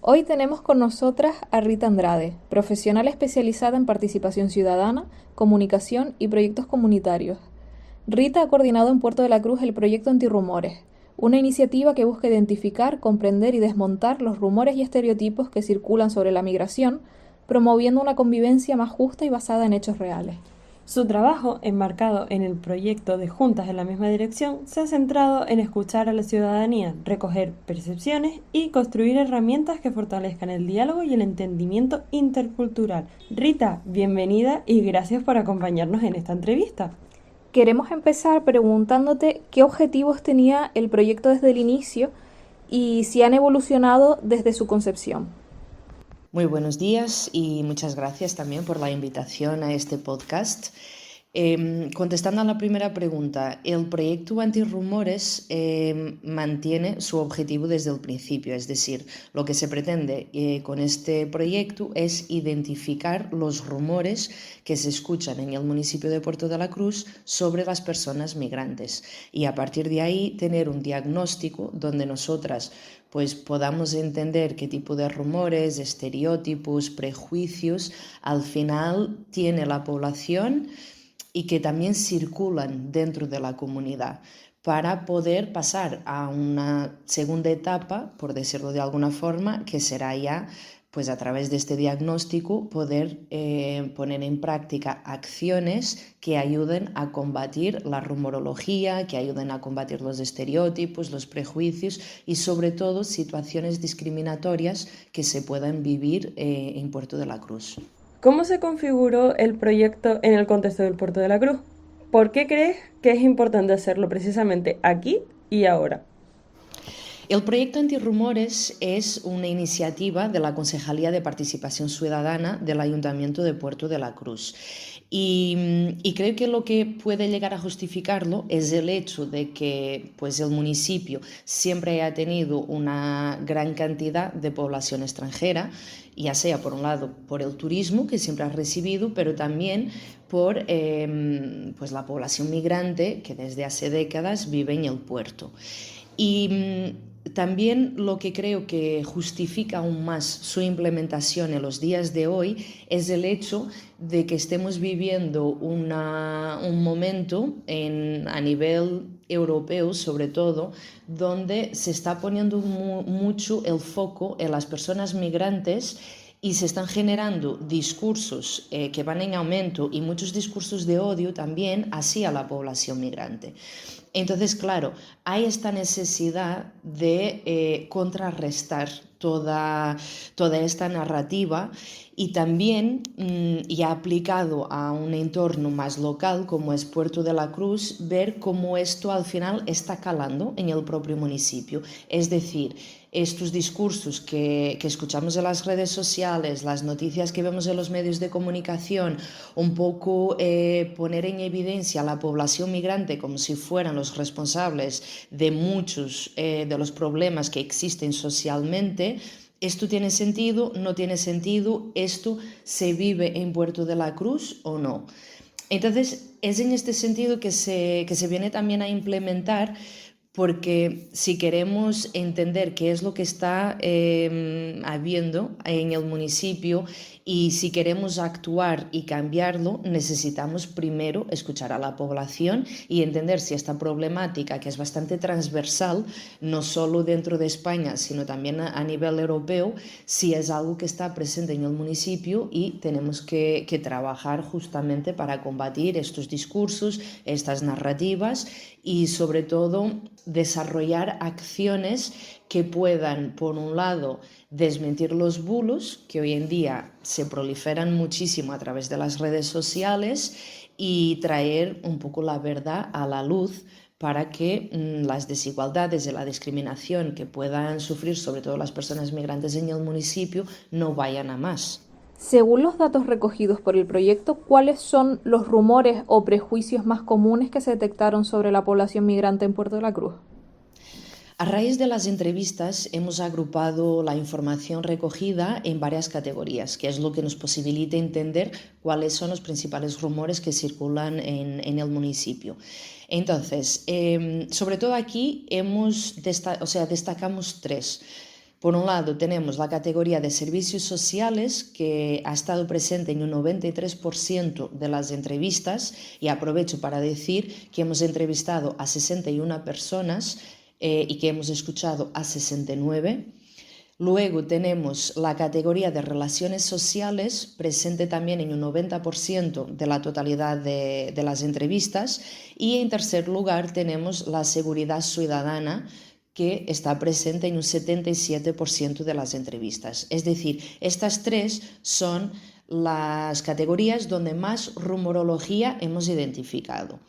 Hoy tenemos con nosotras a Rita Andrade, profesional especializada en participación ciudadana, comunicación y proyectos comunitarios. Rita ha coordinado en Puerto de la Cruz el proyecto Antirrumores, una iniciativa que busca identificar, comprender y desmontar los rumores y estereotipos que circulan sobre la migración, promoviendo una convivencia más justa y basada en hechos reales. Su trabajo, enmarcado en el proyecto de Juntas en la misma dirección, se ha centrado en escuchar a la ciudadanía, recoger percepciones y construir herramientas que fortalezcan el diálogo y el entendimiento intercultural. Rita, bienvenida y gracias por acompañarnos en esta entrevista. Queremos empezar preguntándote qué objetivos tenía el proyecto desde el inicio y si han evolucionado desde su concepción. Muy buenos días y muchas gracias también por la invitación a este podcast. Contestando a la primera pregunta, el proyecto Antirrumores mantiene su objetivo desde el principio, es decir, lo que se pretende con este proyecto es identificar los rumores que se escuchan en el municipio de Puerto de la Cruz sobre las personas migrantes y a partir de ahí tener un diagnóstico donde nosotras pues podamos entender qué tipo de rumores, estereotipos, prejuicios al final tiene la población y que también circulan dentro de la comunidad para poder pasar a una segunda etapa, por decirlo de alguna forma, que será ya pues a través de este diagnóstico poder poner en práctica acciones que ayuden a combatir la rumorología, que ayuden a combatir los estereotipos, los prejuicios y sobre todo situaciones discriminatorias que se puedan vivir en Puerto de la Cruz. ¿Cómo se configuró el proyecto en el contexto del Puerto de la Cruz? ¿Por qué crees que es importante hacerlo precisamente aquí y ahora? El proyecto Antirrumores es una iniciativa de la Concejalía de Participación Ciudadana del Ayuntamiento de Puerto de la Cruz. Y creo que lo que puede llegar a justificarlo es el hecho de que pues, el municipio siempre ha tenido una gran cantidad de población extranjera, ya sea por un lado por el turismo que siempre ha recibido, pero también por pues la población migrante que desde hace décadas vive en el puerto. Y también lo que creo que justifica aún más su implementación en los días de hoy es el hecho de que estemos viviendo un momento a nivel europeo, sobre todo, donde se está poniendo mucho el foco en las personas migrantes y se están generando discursos que van en aumento y muchos discursos de odio también hacia la población migrante. Entonces, claro, hay esta necesidad de contrarrestar toda esta narrativa y también, ya aplicado a un entorno más local como es Puerto de la Cruz, ver cómo esto al final está calando en el propio municipio. Es decir, estos discursos que escuchamos en las redes sociales, las noticias que vemos en los medios de comunicación, un poco poner en evidencia a la población migrante como si fueran los responsables de muchos de los problemas que existen socialmente. ¿Esto tiene sentido? ¿No tiene sentido? ¿Esto se vive en Puerto de la Cruz o no? Entonces, es en este sentido que se viene también a implementar, porque si queremos entender qué es lo que está habiendo en el municipio y si queremos actuar y cambiarlo, necesitamos primero escuchar a la población y entender si esta problemática, que es bastante transversal, no solo dentro de España, sino también a nivel europeo, si es algo que está presente en el municipio y tenemos que trabajar justamente para combatir estos discursos, estas narrativas y sobre todo desarrollar acciones que puedan, por un lado, desmentir los bulos que hoy en día se proliferan muchísimo a través de las redes sociales y traer un poco la verdad a la luz para que las desigualdades y la discriminación que puedan sufrir sobre todo las personas migrantes en el municipio no vayan a más. Según los datos recogidos por el proyecto, ¿cuáles son los rumores o prejuicios más comunes que se detectaron sobre la población migrante en Puerto de la Cruz? A raíz de las entrevistas hemos agrupado la información recogida en varias categorías, que es lo que nos posibilita entender cuáles son los principales rumores que circulan en el municipio. Entonces, sobre todo aquí destacamos tres. Por un lado tenemos la categoría de servicios sociales, que ha estado presente en un 93% de las entrevistas, y aprovecho para decir que hemos entrevistado a 61 personas y que hemos escuchado a 69. Luego tenemos la categoría de relaciones sociales, presente también en un 90% de la totalidad de las entrevistas. Y en tercer lugar tenemos la seguridad ciudadana, que está presente en un 77% de las entrevistas. Es decir, estas tres son las categorías donde más rumorología hemos identificado.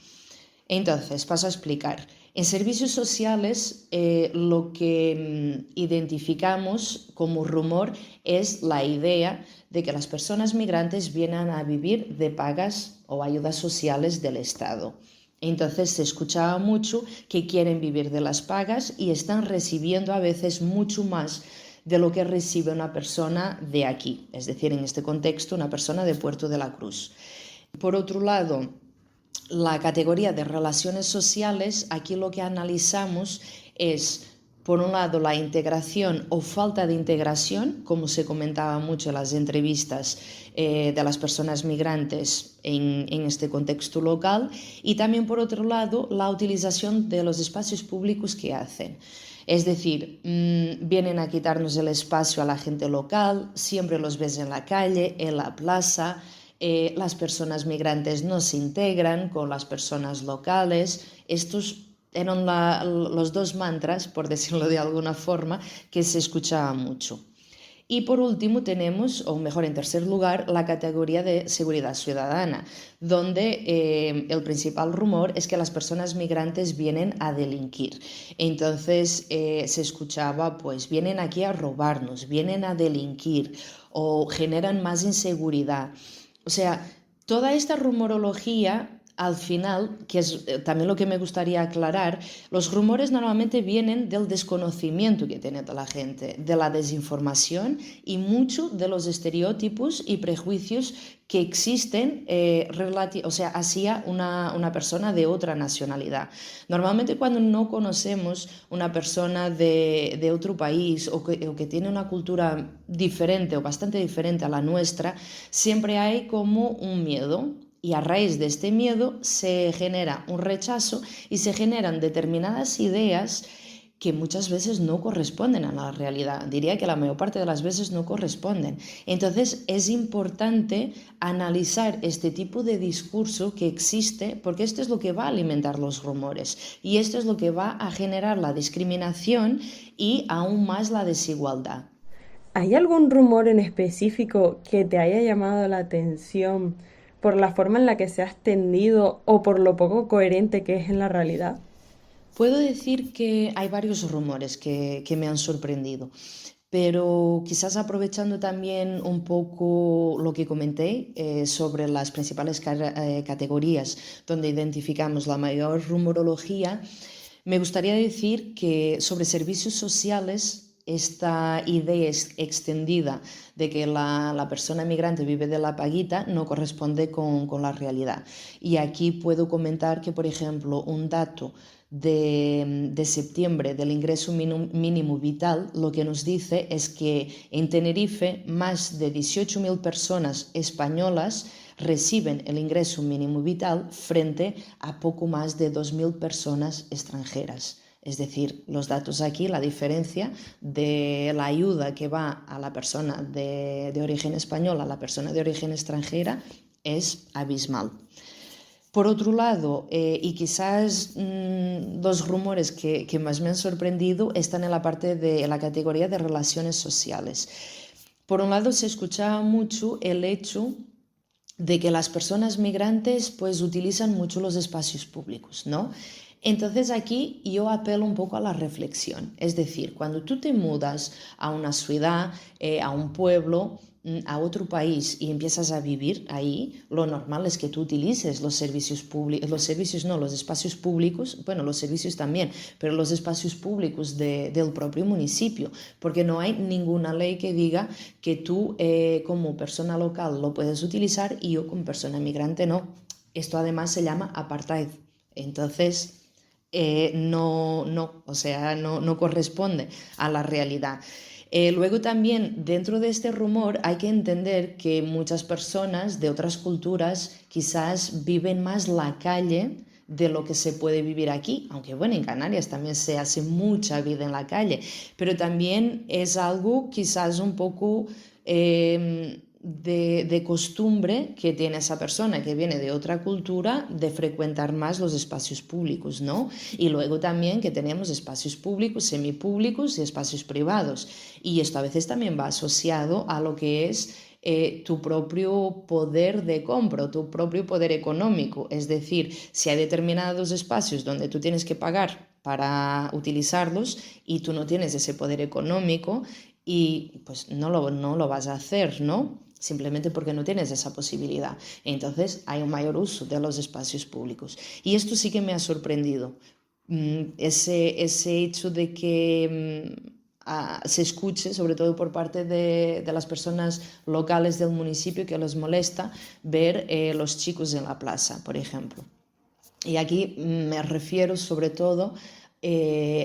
Entonces, paso a explicar. En servicios sociales, lo que identificamos como rumor es la idea de que las personas migrantes vienen a vivir de pagas o ayudas sociales del Estado. Entonces se escuchaba mucho que quieren vivir de las pagas y están recibiendo a veces mucho más de lo que recibe una persona de aquí, es decir, en este contexto, una persona de Puerto de la Cruz. Por otro lado, la categoría de relaciones sociales, aquí lo que analizamos es, por un lado, la integración o falta de integración, como se comentaba mucho en las entrevistas de las personas migrantes en este contexto local, y también, por otro lado, la utilización de los espacios públicos que hacen. Es decir, vienen a quitarnos el espacio a la gente local, siempre los ves en la calle, en la plaza. Las personas migrantes no se integran con las personas locales. Estos eran los dos mantras, por decirlo de alguna forma, que se escuchaban mucho. Y por último tenemos, o mejor en tercer lugar, la categoría de seguridad ciudadana, donde el principal rumor es que las personas migrantes vienen a delinquir. Entonces se escuchaba, pues vienen aquí a robarnos, vienen a delinquir o generan más inseguridad. O sea, toda esta rumorología, al final, que es también lo que me gustaría aclarar, los rumores normalmente vienen del desconocimiento que tiene toda la gente, de la desinformación y mucho de los estereotipos y prejuicios que existen hacia una persona de otra nacionalidad. Normalmente cuando no conocemos una persona de otro país o que tiene una cultura diferente o bastante diferente a la nuestra, siempre hay como un miedo. Y a raíz de este miedo se genera un rechazo y se generan determinadas ideas que muchas veces no corresponden a la realidad. Diría que la mayor parte de las veces no corresponden. Entonces es importante analizar este tipo de discurso que existe, porque esto es lo que va a alimentar los rumores y esto es lo que va a generar la discriminación y aún más la desigualdad. ¿Hay algún rumor en específico que te haya llamado la atención por la forma en la que se ha extendido o por lo poco coherente que es en la realidad? Puedo decir que hay varios rumores que me han sorprendido, pero quizás aprovechando también un poco lo que comenté sobre las principales categorías donde identificamos la mayor rumorología, me gustaría decir que sobre servicios sociales, esta idea extendida de que la persona migrante vive de la paguita no corresponde con la realidad. Y aquí puedo comentar que, por ejemplo, un dato de septiembre del ingreso mínimo vital lo que nos dice es que en Tenerife más de 18.000 personas españolas reciben el ingreso mínimo vital frente a poco más de 2.000 personas extranjeras. Es decir, los datos aquí, la diferencia de la ayuda que va a la persona de origen español a la persona de origen extranjera es abismal. Por otro lado, y quizás los rumores que más me han sorprendido están en la parte de la categoría de relaciones sociales. Por un lado, se escuchaba mucho el hecho de que las personas migrantes pues utilizan mucho los espacios públicos, ¿no? Entonces aquí yo apelo un poco a la reflexión, es decir, cuando tú te mudas a una ciudad, a un pueblo, a otro país y empiezas a vivir ahí, lo normal es que tú utilices los servicios públicos, los espacios públicos, bueno, los servicios también, pero los espacios públicos del propio municipio, porque no hay ninguna ley que diga que tú como persona local lo puedes utilizar y yo como persona migrante no. Esto además se llama apartheid. Entonces, no corresponde a la realidad. Luego también dentro de este rumor hay que entender que muchas personas de otras culturas quizás viven más la calle de lo que se puede vivir aquí, aunque bueno, en Canarias también se hace mucha vida en la calle, pero también es algo quizás un poco de costumbre que tiene esa persona que viene de otra cultura de frecuentar más los espacios públicos, ¿no? Y luego también que tenemos espacios públicos, semipúblicos y espacios privados. Y esto a veces también va asociado a lo que es tu propio poder de compra, tu propio poder económico. Es decir, si hay determinados espacios donde tú tienes que pagar para utilizarlos y tú no tienes ese poder económico y pues no lo vas a hacer, ¿no? Simplemente porque no tienes esa posibilidad. Entonces hay un mayor uso de los espacios públicos. Y esto sí que me ha sorprendido. Ese hecho de que se escuche, sobre todo por parte de las personas locales del municipio, que les molesta ver los chicos en la plaza, por ejemplo. Y aquí me refiero sobre todo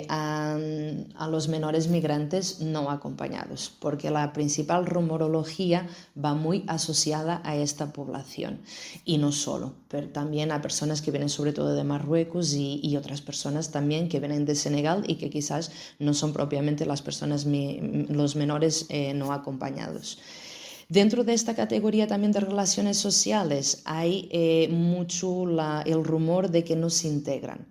a los menores migrantes no acompañados, porque la principal rumorología va muy asociada a esta población y no solo, pero también a personas que vienen sobre todo de Marruecos y otras personas también que vienen de Senegal y que quizás no son propiamente las personas, los menores no acompañados. Dentro de esta categoría también de relaciones sociales hay mucho el rumor de que no se integran.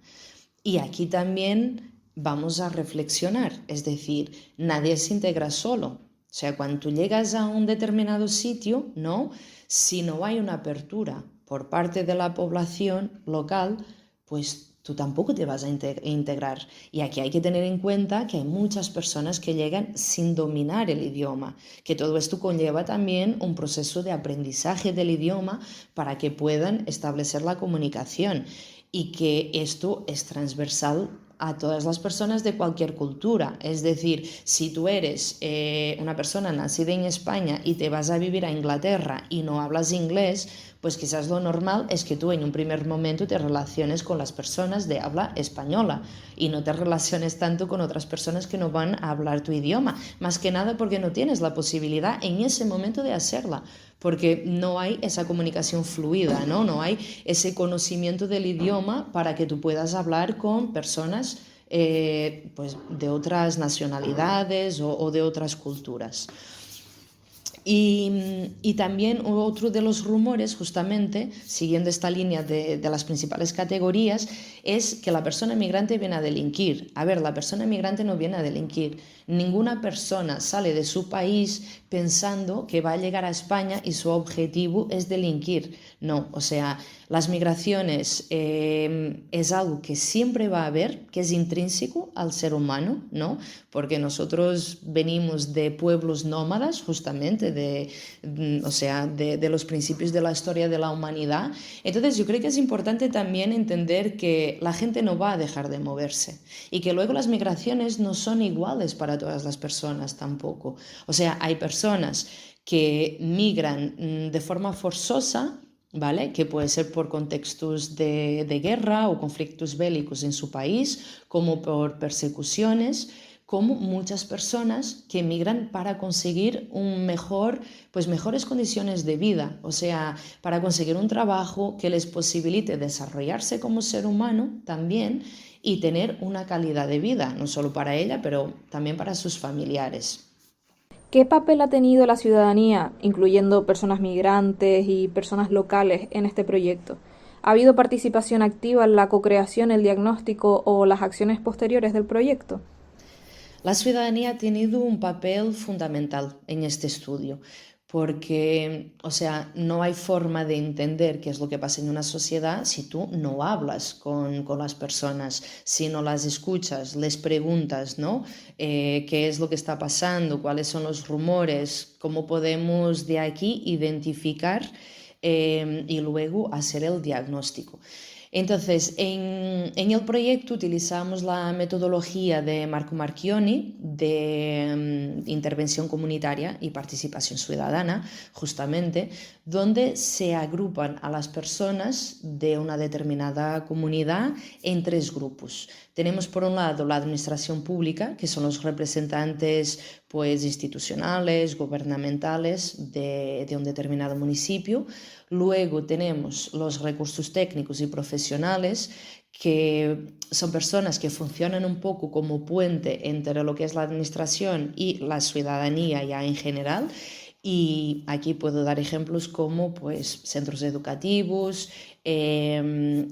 Y aquí también vamos a reflexionar, es decir, nadie se integra solo. O sea, cuando tú llegas a un determinado sitio, ¿no? Si no hay una apertura por parte de la población local, pues tú tampoco te vas a integrar. Y aquí hay que tener en cuenta que hay muchas personas que llegan sin dominar el idioma, que todo esto conlleva también un proceso de aprendizaje del idioma para que puedan establecer la comunicación. Y que esto es transversal a todas las personas de cualquier cultura. Es decir, si tú eres una persona nacida en España y te vas a vivir a Inglaterra y no hablas inglés, pues quizás lo normal es que tú en un primer momento te relaciones con las personas de habla española y no te relaciones tanto con otras personas que no van a hablar tu idioma, más que nada porque no tienes la posibilidad en ese momento de hacerla, porque no hay esa comunicación fluida, ¿no? No hay ese conocimiento del idioma para que tú puedas hablar con personas pues de otras nacionalidades o de otras culturas. Y también otro de los rumores, justamente, siguiendo esta línea de las principales categorías, es que la persona migrante viene a delinquir. A ver, la persona migrante no viene a delinquir. Ninguna persona sale de su país pensando que va a llegar a España y su objetivo es delinquir. No, o sea, las migraciones es algo que siempre va a haber, que es intrínseco al ser humano, ¿no? Porque nosotros venimos de pueblos nómadas, justamente, de los principios de la historia de la humanidad. Entonces yo creo que es importante también entender que la gente no va a dejar de moverse y que luego las migraciones no son iguales para todas las personas tampoco. O sea, hay personas que migran de forma forzosa, ¿vale? Que puede ser por contextos de guerra o conflictos bélicos en su país, como por persecuciones, como muchas personas que emigran para conseguir mejores condiciones de vida, o sea, para conseguir un trabajo que les posibilite desarrollarse como ser humano también y tener una calidad de vida, no solo para ella, pero también para sus familiares. ¿Qué papel ha tenido la ciudadanía, incluyendo personas migrantes y personas locales, en este proyecto? ¿Ha habido participación activa en la co-creación, el diagnóstico o las acciones posteriores del proyecto? La ciudadanía ha tenido un papel fundamental en este estudio, porque, o sea, no hay forma de entender qué es lo que pasa en una sociedad si tú no hablas con las personas, si no las escuchas, les preguntas, ¿no? ¿Qué es lo que está pasando? ¿Cuáles son los rumores? ¿Cómo podemos de aquí identificar y luego hacer el diagnóstico? Entonces, en el proyecto utilizamos la metodología de Marco Marchioni de intervención comunitaria y participación ciudadana, justamente, donde se agrupan a las personas de una determinada comunidad en 3 grupos. Tenemos por un lado la administración pública, que son los representantes pues, institucionales, gubernamentales de un determinado municipio. Luego tenemos los recursos técnicos y profesionales, que son personas que funcionan un poco como puente entre lo que es la administración y la ciudadanía ya en general. Y aquí puedo dar ejemplos como pues, centros educativos,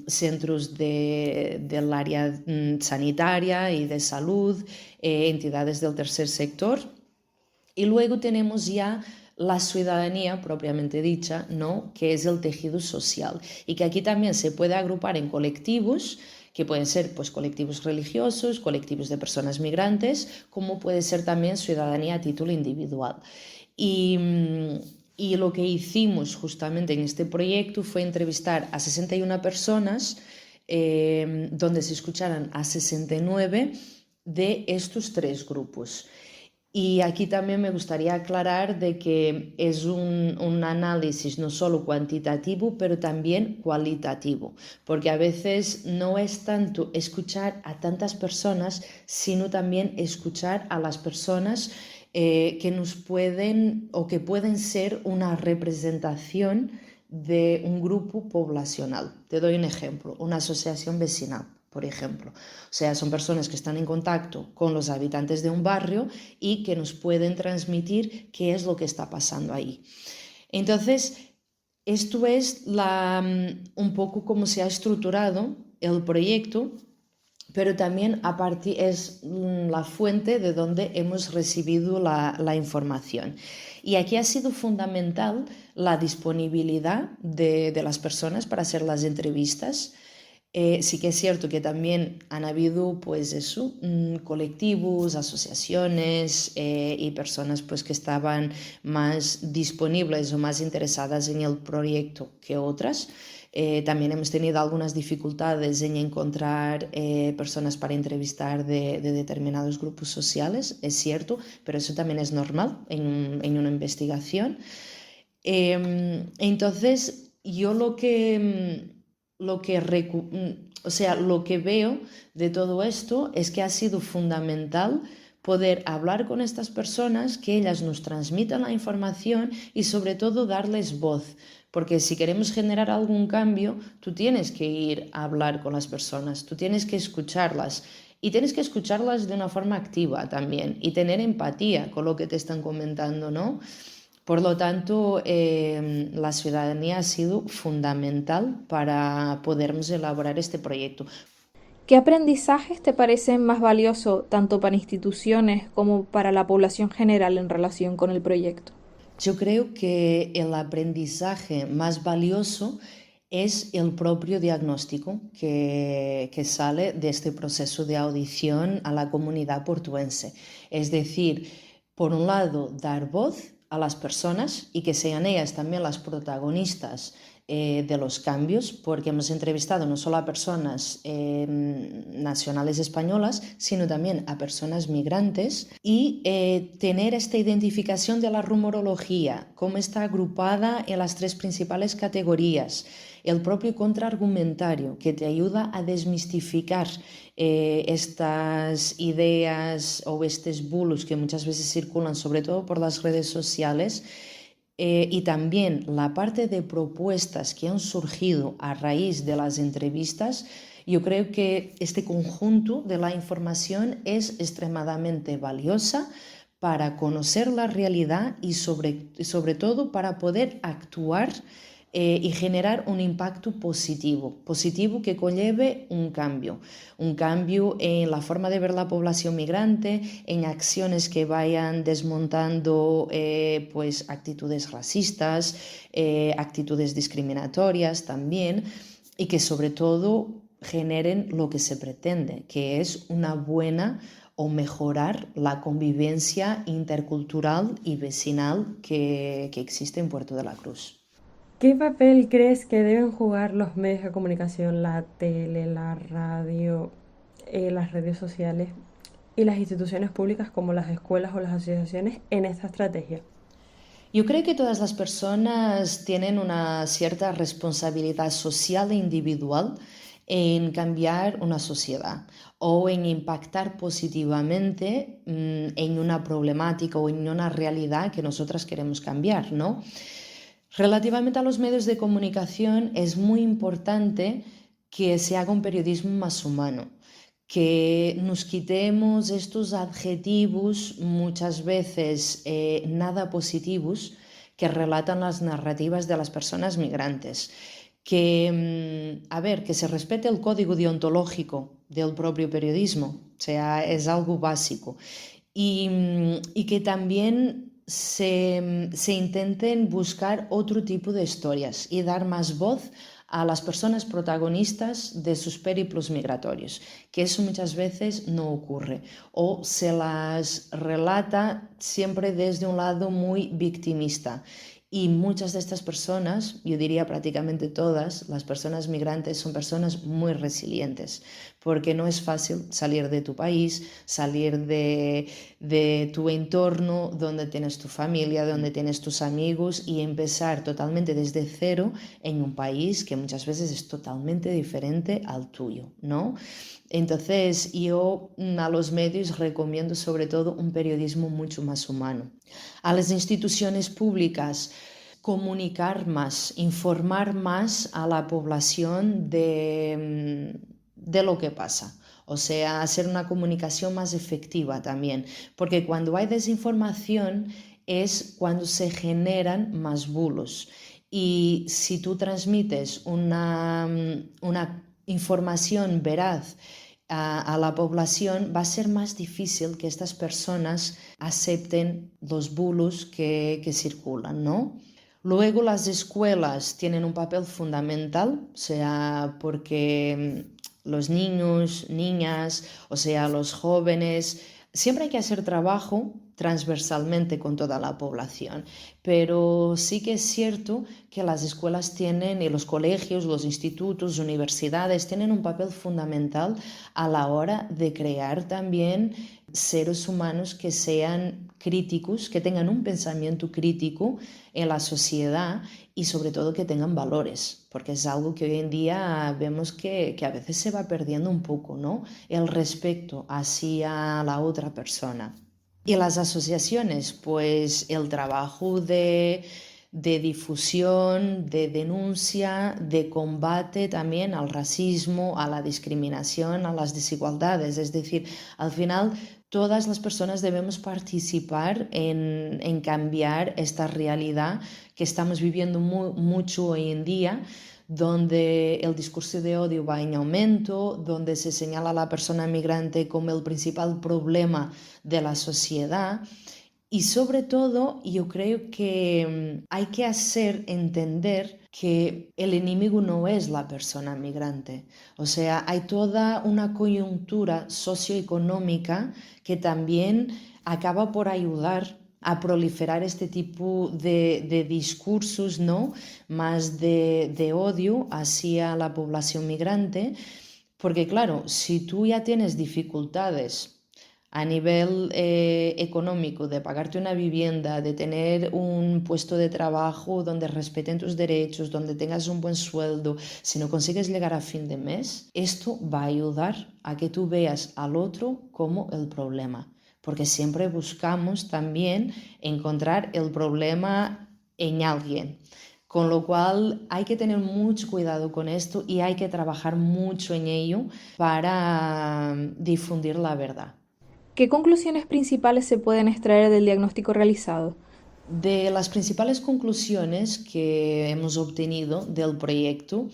centros del área sanitaria y de salud, entidades del tercer sector. Y luego tenemos ya la ciudadanía propiamente dicha, ¿no? Que es el tejido social, y que aquí también se puede agrupar en colectivos, que pueden ser pues, colectivos religiosos, colectivos de personas migrantes, como puede ser también ciudadanía a título individual. Y lo que hicimos justamente en este proyecto fue entrevistar a 61 personas, donde se escucharan a 69 de estos tres grupos. Y aquí también me gustaría aclarar de que es un análisis no solo cuantitativo, pero también cualitativo, porque a veces no es tanto escuchar a tantas personas, sino también escuchar a las personas que nos pueden o que pueden ser una representación de un grupo poblacional. Te doy un ejemplo, una asociación vecinal, por ejemplo. O sea, son personas que están en contacto con los habitantes de un barrio y que nos pueden transmitir qué es lo que está pasando ahí. Entonces, esto es un poco cómo se ha estructurado el proyecto, pero también es la fuente de donde hemos recibido la información. Y aquí ha sido fundamental la disponibilidad de las personas para hacer las entrevistas. Sí que es cierto que también han habido pues eso, colectivos, asociaciones y personas pues, que estaban más disponibles o más interesadas en el proyecto que otras. También hemos tenido algunas dificultades en encontrar personas para entrevistar de determinados grupos sociales, es cierto, pero eso también es normal en una investigación. Entonces, yo lo que veo de todo esto es que ha sido fundamental poder hablar con estas personas, que ellas nos transmitan la información y sobre todo darles voz, porque si queremos generar algún cambio, tú tienes que ir a hablar con las personas, tú tienes que escucharlas y tienes que escucharlas de una forma activa también y tener empatía con lo que te están comentando, ¿no? Por lo tanto, la ciudadanía ha sido fundamental para podermos elaborar este proyecto. ¿Qué aprendizajes te parecen más valiosos tanto para instituciones como para la población general en relación con el proyecto? Yo creo que el aprendizaje más valioso es el propio diagnóstico que sale de este proceso de audición a la comunidad portuense. Es decir, por un lado, dar voz a las personas y que sean ellas también las protagonistas de los cambios, porque hemos entrevistado no solo a personas nacionales españolas, sino también a personas migrantes, y tener esta identificación de la rumorología, cómo está agrupada en las tres principales categorías, el propio contraargumentario que te ayuda a desmistificar estas ideas o estos bulos que muchas veces circulan, sobre todo por las redes sociales. Y también la parte de propuestas que han surgido a raíz de las entrevistas. Yo creo que este conjunto de la información es extremadamente valiosa para conocer la realidad y sobre todo para poder actuar y generar un impacto positivo que conlleve un cambio en la forma de ver la población migrante, en acciones que vayan desmontando pues, actitudes racistas, actitudes discriminatorias también, y que sobre todo generen lo que se pretende, que es una buena o mejorar la convivencia intercultural y vecinal que existe en Puerto de la Cruz. ¿Qué papel crees que deben jugar los medios de comunicación, la tele, la radio, las redes sociales y las instituciones públicas como las escuelas o las asociaciones en esta estrategia? Yo creo que todas las personas tienen una cierta responsabilidad social e individual en cambiar una sociedad o en impactar positivamente en una problemática o en una realidad que nosotras queremos cambiar, ¿no? Relativamente a los medios de comunicación, es muy importante que se haga un periodismo más humano, que nos quitemos estos adjetivos muchas veces nada positivos que relatan las narrativas de las personas migrantes. Que se respete el código deontológico del propio periodismo, o sea, es algo básico. Y que también se intenten buscar otro tipo de historias y dar más voz a las personas protagonistas de sus periplos migratorios, que eso muchas veces no ocurre o se las relata siempre desde un lado muy victimista. Y muchas de estas personas, yo diría prácticamente todas, las personas migrantes son personas muy resilientes, porque no es fácil salir de tu país, salir de tu entorno, donde tienes tu familia, donde tienes tus amigos y empezar totalmente desde cero en un país que muchas veces es totalmente diferente al tuyo, ¿no? Entonces yo a los medios recomiendo sobre todo un periodismo mucho más humano. A las instituciones públicas comunicar más, informar más a la población de lo que pasa. O sea, hacer una comunicación más efectiva también, porque cuando hay desinformación es cuando se generan más bulos. Y si tú transmites una información veraz a la población, va a ser más difícil que estas personas acepten los bulos que circulan, ¿no? Luego las escuelas tienen un papel fundamental, o sea, porque los niños, niñas, o sea, los jóvenes, siempre hay que hacer trabajo transversalmente con toda la población, pero sí que es cierto que las escuelas tienen, y los colegios, los institutos, universidades, tienen un papel fundamental a la hora de crear también seres humanos que sean críticos, que tengan un pensamiento crítico en la sociedad y sobre todo que tengan valores, porque es algo que hoy en día vemos que a veces se va perdiendo un poco, ¿no? El respeto hacia la otra persona. Y las asociaciones, pues el trabajo de difusión, de denuncia, de combate también al racismo, a la discriminación, a las desigualdades. Es decir, al final todas las personas debemos participar en cambiar esta realidad que estamos viviendo mucho hoy en día, donde el discurso de odio va en aumento, donde se señala a la persona migrante como el principal problema de la sociedad. Y sobre todo, yo creo que hay que hacer entender que el enemigo no es la persona migrante. O sea, hay toda una coyuntura socioeconómica que también acaba por ayudar a proliferar este tipo de discursos, ¿no? Más de odio hacia la población migrante, porque claro, si tú ya tienes dificultades a nivel económico, de pagarte una vivienda, de tener un puesto de trabajo donde respeten tus derechos, donde tengas un buen sueldo, si no consigues llegar a fin de mes, esto va a ayudar a que tú veas al otro como el problema, porque siempre buscamos también encontrar el problema en alguien. Con lo cual hay que tener mucho cuidado con esto y hay que trabajar mucho en ello para difundir la verdad. ¿Qué conclusiones principales se pueden extraer del diagnóstico realizado? De las principales conclusiones que hemos obtenido del proyecto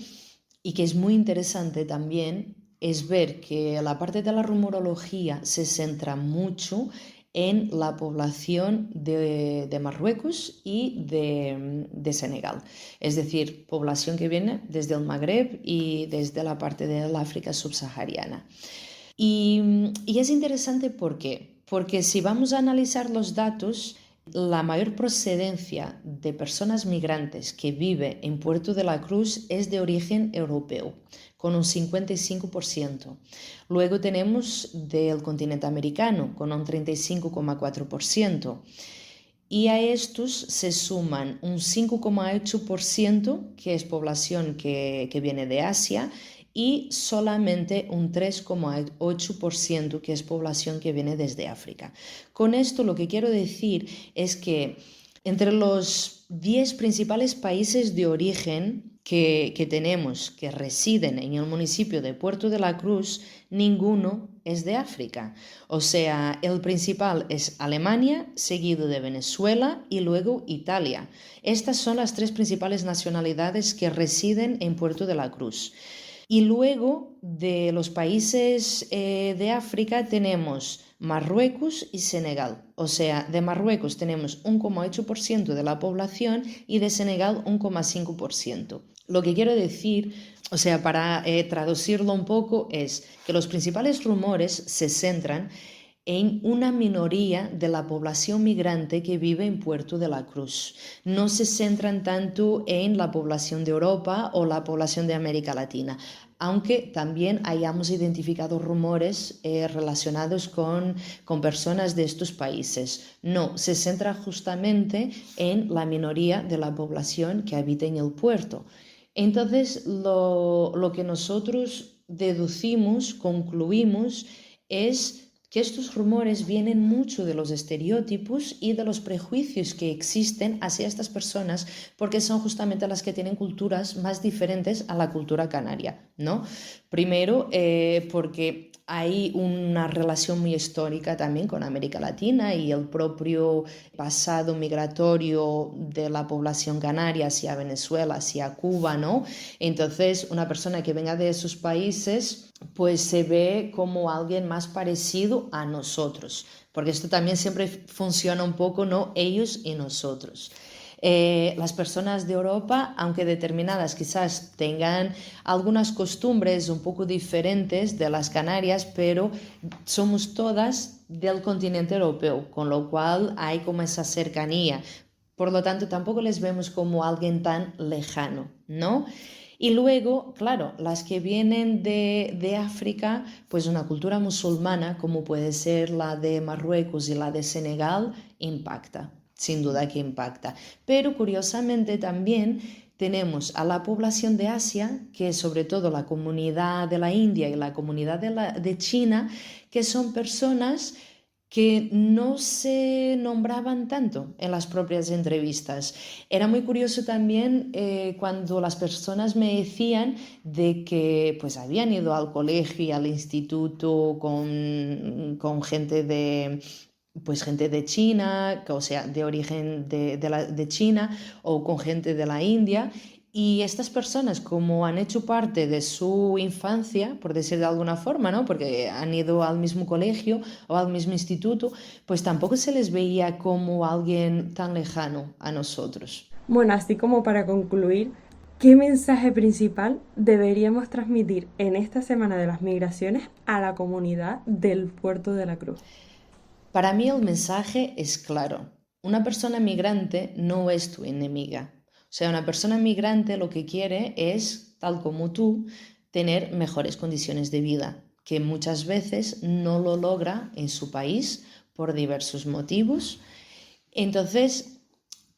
y que es muy interesante también es ver que la parte de la rumorología se centra mucho en la población de Marruecos y de Senegal, es decir, población que viene desde el Magreb y desde la parte del África subsahariana. Y es interesante porque si vamos a analizar los datos, la mayor procedencia de personas migrantes que vive en Puerto de la Cruz es de origen europeo, con un 55%. Luego tenemos del continente americano, con un 35,4%. Y a estos se suman un 5,8% que es población que viene de Asia y solamente un 3,8% que es población que viene desde África. Con esto lo que quiero decir es que entre los 10 principales países de origen que tenemos, que residen en el municipio de Puerto de la Cruz, ninguno es de África. O sea, el principal es Alemania, seguido de Venezuela y luego Italia. Estas son las 3 principales nacionalidades que residen en Puerto de la Cruz. Y luego de los países de África tenemos Marruecos y Senegal. O sea, de Marruecos tenemos 1,8% de la población y de Senegal 1,5%. Lo que quiero decir, o sea, para traducirlo un poco, es que los principales rumores se centran en una minoría de la población migrante que vive en Puerto de la Cruz. No se centran tanto en la población de Europa o la población de América Latina, aunque también hayamos identificado rumores relacionados con personas de estos países. No, se centra justamente en la minoría de la población que habita en el puerto. Entonces, lo que nosotros deducimos, concluimos, es que estos rumores vienen mucho de los estereotipos y de los prejuicios que existen hacia estas personas, porque son justamente las que tienen culturas más diferentes a la cultura canaria, ¿no? Primero, porque hay una relación muy histórica también con América Latina y el propio pasado migratorio de la población canaria hacia Venezuela, hacia Cuba, ¿no? Entonces, una persona que venga de esos países pues se ve como alguien más parecido a nosotros, porque esto también siempre funciona un poco, ¿no? Ellos y nosotros. Las personas de Europa, aunque determinadas quizás tengan algunas costumbres un poco diferentes de las Canarias, pero somos todas del continente europeo, con lo cual hay como esa cercanía. Por lo tanto, tampoco les vemos como alguien tan lejano, ¿no? Y luego, claro, las que vienen de África, pues una cultura musulmana, como puede ser la de Marruecos y la de Senegal, impacta, sin duda que impacta. Pero curiosamente también tenemos a la población de Asia, que es sobre todo la comunidad de la India y la comunidad de China, que son personas que no se nombraban tanto en las propias entrevistas. Era muy curioso también cuando las personas me decían de que pues habían ido al colegio y al instituto con gente de China, o sea, de origen de China, o con gente de la India. Y estas personas, como han hecho parte de su infancia, por decir de alguna forma, ¿no? Porque han ido al mismo colegio o al mismo instituto, pues tampoco se les veía como alguien tan lejano a nosotros. Bueno, así como para concluir, ¿qué mensaje principal deberíamos transmitir en esta Semana de las Migraciones a la comunidad del Puerto de la Cruz? Para mí el mensaje es claro. Una persona migrante no es tu enemiga. O sea, una persona migrante lo que quiere es, tal como tú, tener mejores condiciones de vida, que muchas veces no lo logra en su país por diversos motivos. Entonces,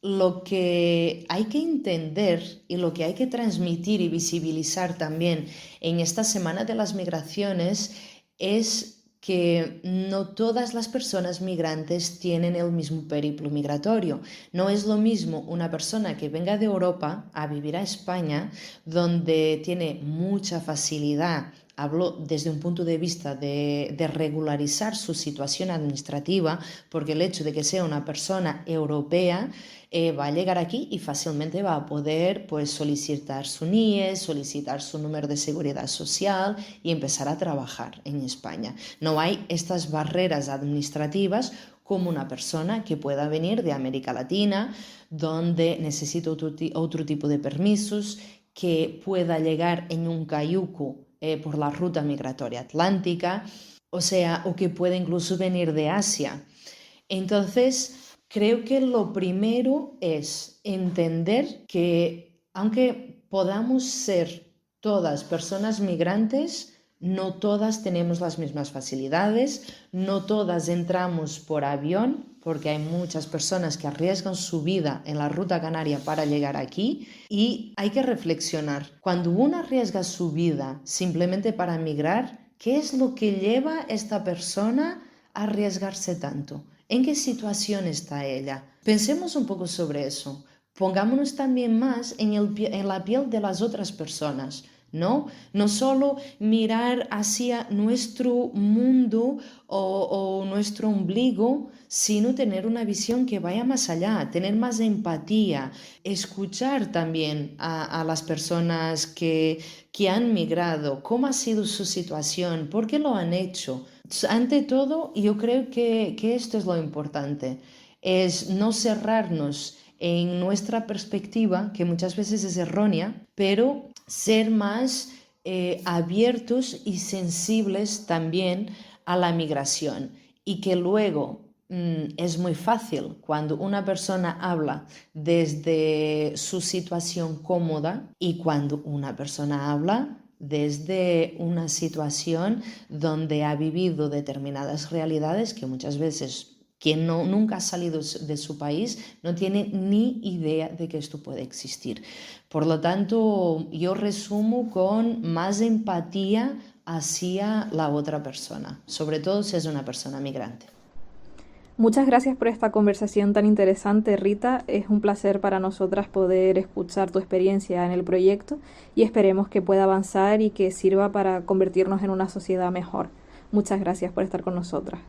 lo que hay que entender y lo que hay que transmitir y visibilizar también en esta Semana de las Migraciones es que no todas las personas migrantes tienen el mismo periplo migratorio. No es lo mismo una persona que venga de Europa a vivir a España, donde tiene mucha facilidad, hablo desde un punto de vista de regularizar su situación administrativa, porque el hecho de que sea una persona europea va a llegar aquí y fácilmente va a poder pues, solicitar su NIE, solicitar su número de seguridad social y empezar a trabajar en España. No hay estas barreras administrativas como una persona que pueda venir de América Latina, donde necesita otro tipo de permisos, que pueda llegar en un cayuco por la ruta migratoria atlántica, o sea, o que pueda incluso venir de Asia. Entonces, creo que lo primero es entender que aunque podamos ser todas personas migrantes, No todas tenemos las mismas facilidades, no todas entramos por avión, porque hay muchas personas que arriesgan su vida en la ruta canaria para llegar aquí, y hay que reflexionar. Cuando uno arriesga su vida simplemente para migrar, ¿qué es lo que lleva a esta persona a arriesgarse tanto? ¿En qué situación está ella? Pensemos un poco sobre eso. Pongámonos también más en la piel de las otras personas. ¿No? No solo mirar hacia nuestro mundo o nuestro ombligo, sino tener una visión que vaya más allá, tener más empatía, escuchar también a las personas que han migrado, cómo ha sido su situación, por qué lo han hecho. Ante todo, yo creo que esto es lo importante, es no cerrarnos en nuestra perspectiva, que muchas veces es errónea, pero ser más abiertos y sensibles también a la migración, y que luego es muy fácil cuando una persona habla desde su situación cómoda y cuando una persona habla desde una situación donde ha vivido determinadas realidades que muchas veces quien nunca ha salido de su país no tiene ni idea de que esto puede existir. Por lo tanto, yo resumo con más empatía hacia la otra persona, sobre todo si es una persona migrante. Muchas gracias por esta conversación tan interesante, Rita. Es un placer para nosotras poder escuchar tu experiencia en el proyecto y esperemos que pueda avanzar y que sirva para convertirnos en una sociedad mejor. Muchas gracias por estar con nosotras.